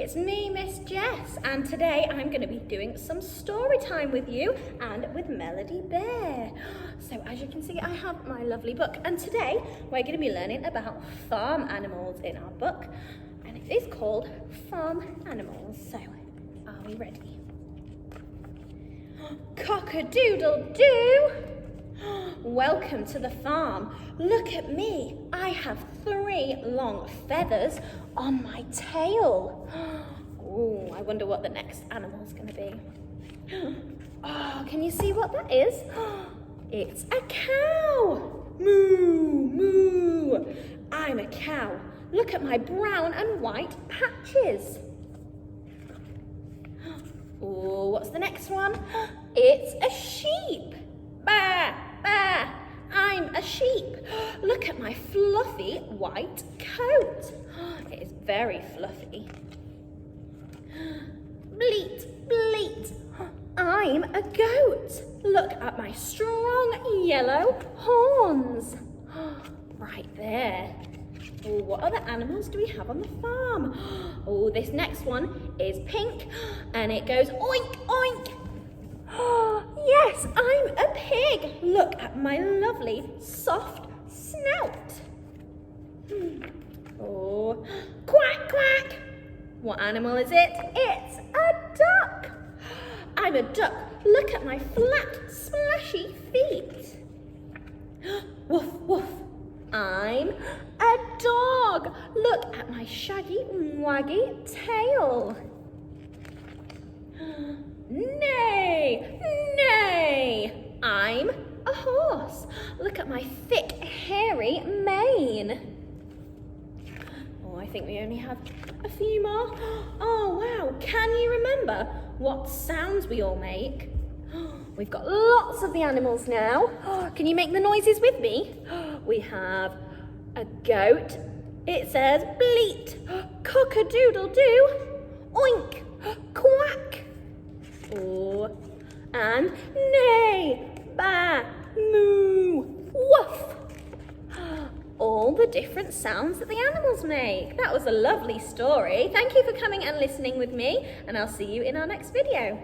It's me, Miss Jess, and today I'm going to be doing some story time with you and with Melody Bear. So as you can see, I have my lovely book, and today we're going to be learning about farm animals in our book, and it is called Farm Animals. So, are we ready? Cock-a-doodle-doo! Welcome to the farm. Look at me. I have 3 long feathers on my tail. Oh, I wonder what the next animal's going to be. Oh, can you see what that is? It's a cow. Moo, moo. I'm a cow. Look at my brown and white patches. Oh, what's the next one? It's a sheep. Bah, bah. I'm a sheep. Look at my fluffy white coat. It is very fluffy. Bleat, bleat. I'm a goat. Look at my strong yellow horns. Right there. Oh, what other animals do we have on the farm? Oh, this next one is pink and it goes oink, oink. Oh, yes, I'm a pig. Look at my lovely soft snout. Oh, quack, quack. What animal is it? It's a duck. I'm a duck. Look at my flat, splashy feet. Woof, woof. I'm a dog. Look at my shaggy, waggy tail. Nay, nay, I'm a horse. Look at my thick, hairy mane. Oh, I think we only have a few more. Oh, wow, can you remember what sounds we all make? We've got lots of the animals now. Can you make the noises with me? We have a goat. It says bleat, cock-a-doodle-doo, oink, quack. Oh, and neigh, bah, moo, woof. All the different sounds that the animals make. That was a lovely story. Thank you for coming and listening with me, and I'll see you in our next video.